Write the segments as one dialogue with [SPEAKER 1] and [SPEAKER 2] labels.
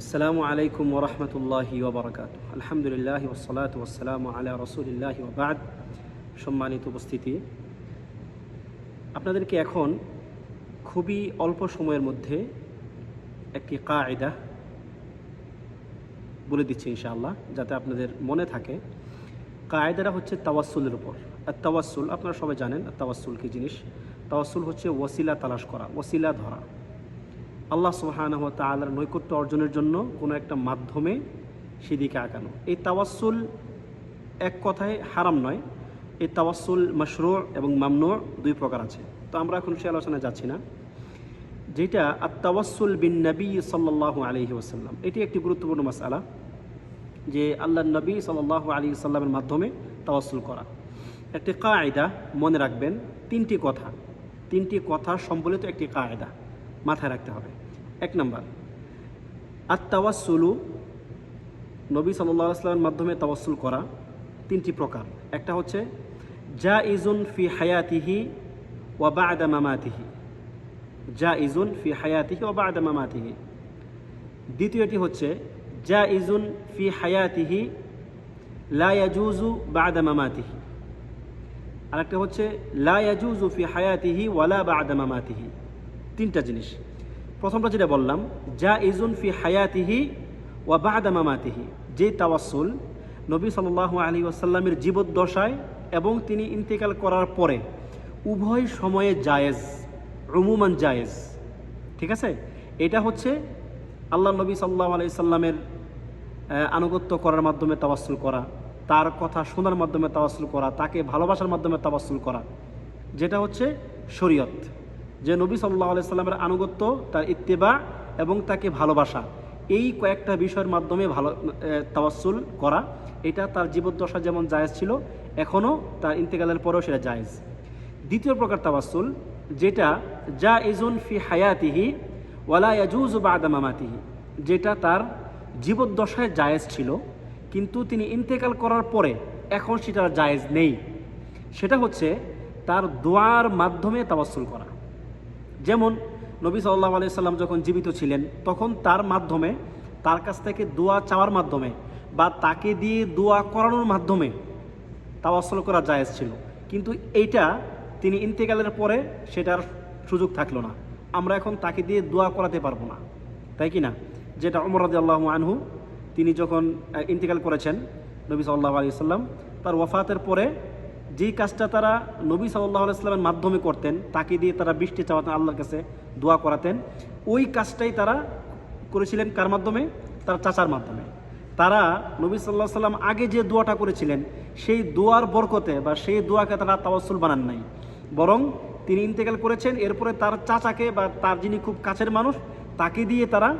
[SPEAKER 1] আসসালামু আলাইকুম ওরহমতুল্লাহি ওবরাকাতুহু। আলহামদুলিল্লাহ ওয়াসসালাতু ওয়াসসালামু আলা রাসূলিল্লাহি ওয়া বা'দ। সম্মানিত উপস্থিতি, আপনাদেরকে এখন খুবই অল্প সময়ের মধ্যে একটি কায়দা বলে দিচ্ছি ইনশাআল্লাহ, যাতে আপনাদের মনে থাকে। কায়দাটা হচ্ছে তাওয়াসসুলের উপর। আর তাওয়াসসুল আপনারা সবাই জানেন, তাওয়াসসুল কী জিনিস। তাওয়াসসুল হচ্ছে ওসিলা তালাশ করা, ওসিলা ধরা। আল্লাহ সুবহানাহু ওয়া তাআলার নৈকট্য অর্জনের জন্য কোনো একটা মাধ্যমে সেদিকে আগানো। এই তাওয়াসসুল এক কথায় হারাম নয়। এই তাওয়াসসুল মাশরু' এবং মামনু' দুই প্রকার আছে। তো আমরা এখন সে আলোচনায় যাচ্ছি না। যেটা আত-তাওয়াসসুল বিন নবী সাল্লাল্লাহু আলাইহি ওয়াসাল্লাম, এটি একটি গুরুত্বপূর্ণ মাসআলা, যে আল্লাহর নবী সাল্লাল্লাহু আলাইহি ওয়াসাল্লামের মাধ্যমে তাওয়াসসুল করা। একটি কায়দা মনে রাখবেন, তিনটি কথা সম্বলিত একটি কায়দা মাথায় রাখতে হবে। এক নাম্বার, আত-তাওয়াসসুলু, নবী সাল্লাল্লাহু আলাইহি ওয়াসাল্লামের মাধ্যমে তাওয়াসসুল করা তিনটি প্রকার। একটা হচ্ছে জাইজুন ফি হায়াতিহি ওয়া বা'দা মামাতিহি, জাইজুন ফি হায়াতিহি ওয়া বা'দা মামাতিহি। দ্বিতীয়টি হচ্ছে জাইজুন ফি হায়াতিহি লা ইয়াজুজু বা'দা মামাতিহি। আরেকটা হচ্ছে লা ইয়াজুজু ফি হায়াতিহি ওয়ালা বা'দা মামাতিহি। তিনটা জিনিস। প্রথমটা যেটা বললাম, জাইজুন ফি হায়াতিহি ওয়া বা'দা মামাতিহি, যে তাওয়াসসুল নবী সাল্লাল্লাহু আলাইহি ওয়াসাল্লামের জীবদ্দশায় এবং তিনি ইন্তেকাল করার পরে উভয় সময়ে জায়েজ, উমুমান জায়েজ। ঠিক আছে, এটা হচ্ছে আল্লাহ নবী সাল্লাল্লাহু আলাইহি সাল্লামের আনুগত্য করার মাধ্যমে তাওয়াসসুল করা, তার কথা শোনার মাধ্যমে তাওয়াসসুল করা, তাকে ভালোবাসার মাধ্যমে তাওয়াসসুল করা, যেটা হচ্ছে শরীয়ত। যে নবী সাল্লাল্লাহু আলাইহি সাল্লামের আনুগত্য, তার ইত্তেবা এবং তাকে ভালোবাসা, এই কয়েকটা বিষয়ের মাধ্যমে তাওয়াসসুল করা, এটা তার জীবদ্দশা যেমন জায়েজ ছিল, এখনও তার ইন্তেকালের পরেও সেটা জায়েজ। দ্বিতীয় প্রকার তাওয়াসসুল, যেটা জাইজুন ফি হায়াতিহি ওয়ালা ইয়াজুজু বা'দা মামাতিহি, যেটা তার জীবদ্দশায় জায়েজ ছিল কিন্তু তিনি ইন্তেকাল করার পরে এখন সেটা জায়েজ নেই। সেটা হচ্ছে তার দোয়ার মাধ্যমে তাওয়াসসুল করা। যেমন নবী সাল্লাল্লাহু আলাইহি সাল্লাম যখন জীবিত ছিলেন, তখন তার মাধ্যমে, তার কাছ থেকে দোয়া চাওয়ার মাধ্যমে বা তাকে দিয়ে দোয়া করানোর মাধ্যমে তাওয়াসসুল করা জায়েজ ছিল। কিন্তু এইটা তিনি ইন্তেকালের পরে সেটার সুযোগ থাকলো না। আমরা এখন তাকে দিয়ে দোয়া করাতে পারবো না, তাই কি না? যেটা ওমর রাদিয়াল্লাহু আনহু, তিনি যখন ইন্তেকাল করেছেন নবী সাল্লাল্লাহু আলাইহি সাল্লাম, তার ওয়াফাতের পরে যেই কাজটা তারা নবী সাল্লাল্লাহু আলাইহি সাল্লামের মাধ্যমে করতেন, তাকে দিয়ে তারা বৃষ্টি চাওয়াতেন, আল্লাহর কাছে দোয়া করাতেন, ওই কাজটাই তারা করেছিলেন কার মাধ্যমে? তার চাচার মাধ্যমে। তারা নবী সাল্লাল্লাহু আলাইহি সাল্লাম আগে যে দোয়াটা করেছিলেন, সেই দোয়ার বরকতে বা সেই দোয়াকে তারা তাওয়াসসুল বানান নাই, বরং তিনি ইন্তেকাল করেছেন, এরপরে তার চাচাকে বা তার যিনি খুব কাছের মানুষ, তাকে দিয়ে তারা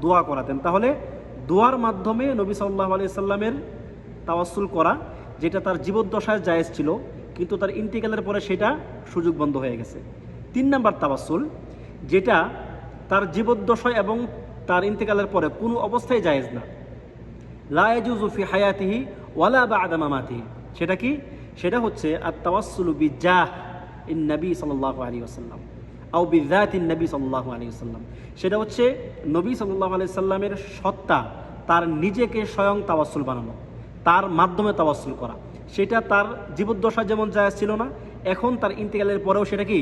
[SPEAKER 1] দোয়া করাতেন। তাহলে দোয়ার মাধ্যমে নবী সাল্লাল্লাহু আলাইহি সাল্লামের তাওয়াসসুল করা, যেটা তার জীবদ্দশায় জায়েজ ছিল কিন্তু তার ইন্তেকালের পরে সেটা সুযোগ বন্ধ হয়ে গেছে। 3 নাম্বার তাওয়াসসুল, যেটা তার জীবদ্দশায় এবং তার ইন্তেকালের পরে কোনো অবস্থায় জায়েজ না, লা ইয়াজুজু ফি হায়াতিহি ওয়ালা বা'দা মামাতিহি। সেটা কি? সেটা হচ্ছে আত-তাওয়াসসুলু বিজাহ ইন নবী সাল্লাল্লাহু আলাইহি ওয়াসাল্লাম আও বিযাতিন নবী সাল্লাল্লাহু আলাইহি ওয়াসাল্লাম। সেটা হচ্ছে নবী সাল্লাল্লাহু আলাইহি সাল্লামের সত্তা, তার নিজেকে স্বয়ং তাওয়াসসুল বানানো, তার মাধ্যমে তাওয়াসসুল করা। সেটা তার জীবদ্দশা যেমন জায়েজ ছিল না, এখন তার ইন্তেকালের পরেও সেটা কি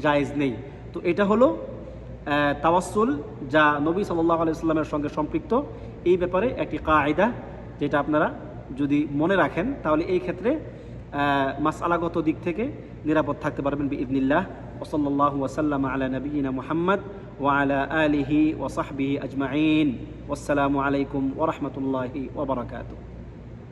[SPEAKER 1] জায়েজ নেই। তো এটা হলো তাওয়াসসুল, যা নবী সাল্লাল্লাহু আলাইহি ওয়াসাল্লামের সঙ্গে সম্পৃক্ত। এই ব্যাপারে একটি কায়দা, যেটা আপনারা যদি মনে রাখেন, তাহলে এই ক্ষেত্রে মাসআলাগত দিক থেকে নিরাপদ থাকতে পারবেন বিইذنিল্লাহ। ওয়া সাল্লাল্লাহু ওয়া সাল্লামা আলা নাবিয়িনা মুহাম্মদ ওয়া আলা আলিহি ওয়া সাহবিহি আজমাইন। ওয়াসসালামু আলাইকুম ওয়া রাহমাতুল্লাহি ওয়া বারাকাতুহু।